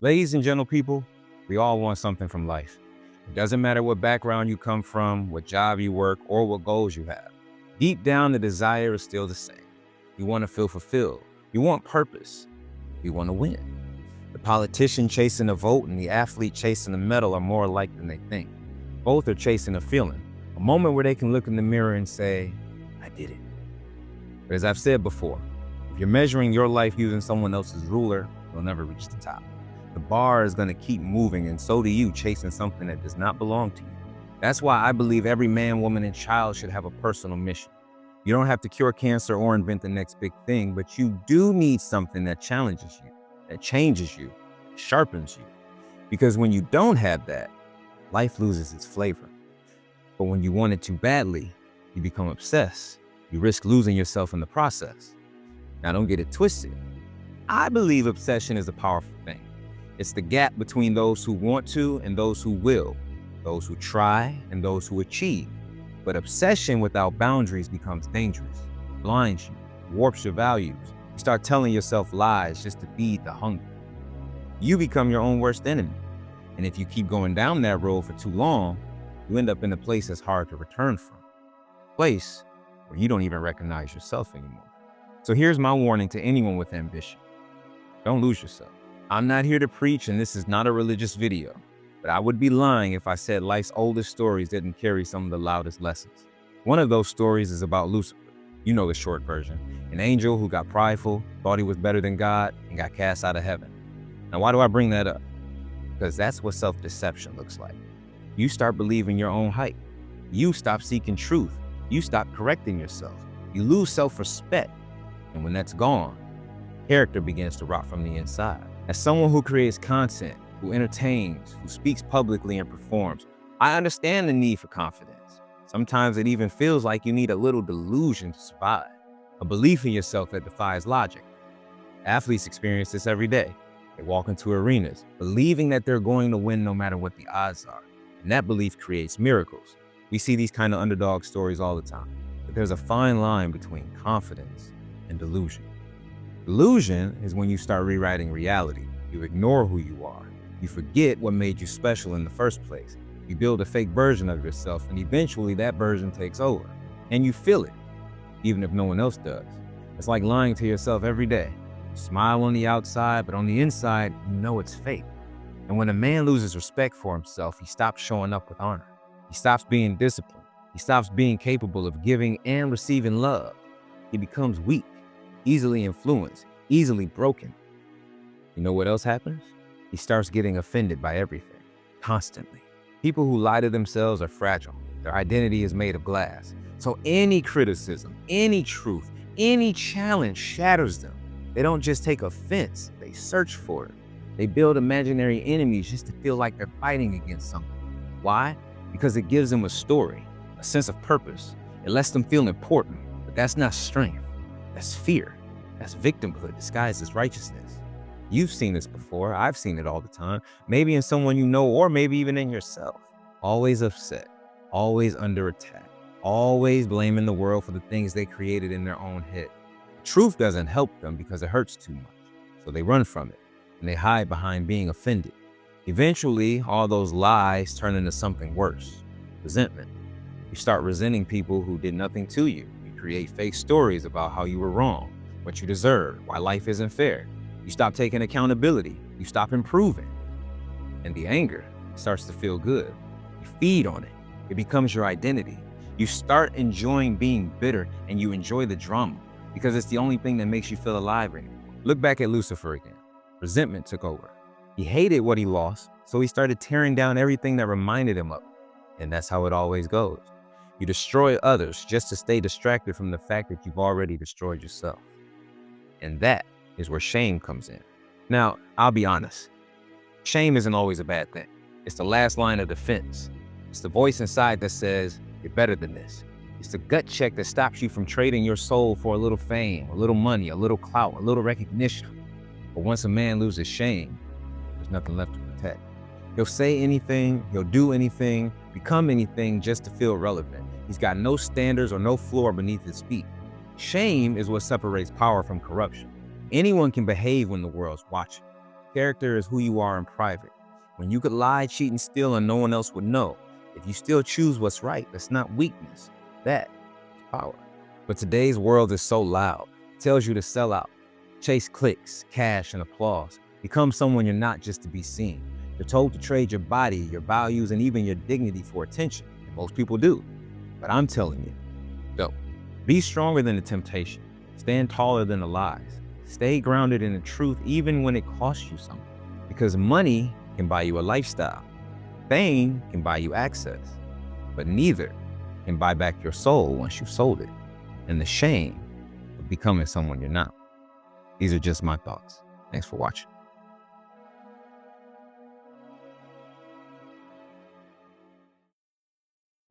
Ladies and gentle people, we all want something from life. It doesn't matter what background you come from, what job you work, or what goals you have. Deep down, the desire is still the same. You want to feel fulfilled. You want purpose. You want to win. The politician chasing a vote and the athlete chasing a medal are more alike than they think. Both are chasing a feeling, a moment where they can look in the mirror and say, I did it. But as I've said before, if you're measuring your life using someone else's ruler, you'll never reach the top. The bar is going to keep moving, and so do you chasing something that does not belong to you. That's why I believe every man, woman, and child should have a personal mission. You don't have to cure cancer or invent the next big thing, but you do need something that challenges you, that changes you, sharpens you. Because when you don't have that, life loses its flavor. But when you want it too badly, you become obsessed. You risk losing yourself in the process. Now, don't get it twisted. I believe obsession is a powerful thing. It's the gap between those who want to and those who will, those who try and those who achieve. But obsession without boundaries becomes dangerous, blinds you, warps your values. You start telling yourself lies just to feed the hunger. You become your own worst enemy. And if you keep going down that road for too long, you end up in a place that's hard to return from. A place where you don't even recognize yourself anymore. So here's my warning to anyone with ambition. Don't lose yourself. I'm not here to preach, and this is not a religious video, but I would be lying if I said life's oldest stories didn't carry some of the loudest lessons. One of those stories is about Lucifer. You know the short version. An angel who got prideful, thought he was better than God, and got cast out of heaven. Now, why do I bring that up? Because that's what self-deception looks like. You start believing your own hype. You stop seeking truth. You stop correcting yourself. You lose self-respect. And when that's gone, character begins to rot from the inside. As someone who creates content, who entertains, who speaks publicly and performs, I understand the need for confidence. Sometimes it even feels like you need a little delusion to survive, a belief in yourself that defies logic. Athletes experience this every day. They walk into arenas, believing that they're going to win no matter what the odds are. And that belief creates miracles. We see these kind of underdog stories all the time. But there's a fine line between confidence and delusion. Delusion is when you start rewriting reality. You ignore who you are. You forget what made you special in the first place. You build a fake version of yourself, and eventually that version takes over. And you feel it, even if no one else does. It's like lying to yourself every day. You smile on the outside, but on the inside, you know it's fake. And when a man loses respect for himself, he stops showing up with honor. He stops being disciplined. He stops being capable of giving and receiving love. He becomes weak, easily influenced, easily broken. You know what else happens? He starts getting offended by everything, constantly. People who lie to themselves are fragile. Their identity is made of glass. So any criticism, any truth, any challenge shatters them. They don't just take offense, they search for it. They build imaginary enemies just to feel like they're fighting against something. Why? Because it gives them a story, a sense of purpose. It lets them feel important, but that's not strength. That's fear. That's victimhood disguised as righteousness. You've seen this before. I've seen it all the time. Maybe in someone you know, or maybe even in yourself. Always upset, always under attack, always blaming the world for the things they created in their own head. Truth doesn't help them because it hurts too much. So they run from it, and they hide behind being offended. Eventually, all those lies turn into something worse, resentment. You start resenting people who did nothing to you. You create fake stories about how you were wrong, what you deserve, why life isn't fair. You stop taking accountability. You stop improving. And the anger starts to feel good. You feed on it. It becomes your identity. You start enjoying being bitter, and you enjoy the drama because it's the only thing that makes you feel alive anymore. Look back at Lucifer again. Resentment took over. He hated what he lost, so he started tearing down everything that reminded him of it. And that's how it always goes. You destroy others just to stay distracted from the fact that you've already destroyed yourself. And that is where shame comes in. Now, I'll be honest. Shame isn't always a bad thing. It's the last line of defense. It's the voice inside that says, you're better than this. It's the gut check that stops you from trading your soul for a little fame, a little money, a little clout, a little recognition. But once a man loses shame, there's nothing left to protect. He'll say anything, he'll do anything, become anything just to feel relevant. He's got no standards or no floor beneath his feet. Shame is what separates power from corruption. Anyone can behave when the world's watching. Character is who you are in private. When you could lie, cheat, and steal and no one else would know. If you still choose what's right, that's not weakness. That is power. But today's world is so loud. It tells you to sell out, chase clicks, cash, and applause. Become someone you're not just to be seen. You're told to trade your body, your values, and even your dignity for attention. And most people do. But I'm telling you, don't. Be stronger than the temptation. Stand taller than the lies. Stay grounded in the truth even when it costs you something. Because money can buy you a lifestyle. Fame can buy you access. But neither can buy back your soul once you've sold it. And the shame of becoming someone you're not. These are just my thoughts. Thanks for watching.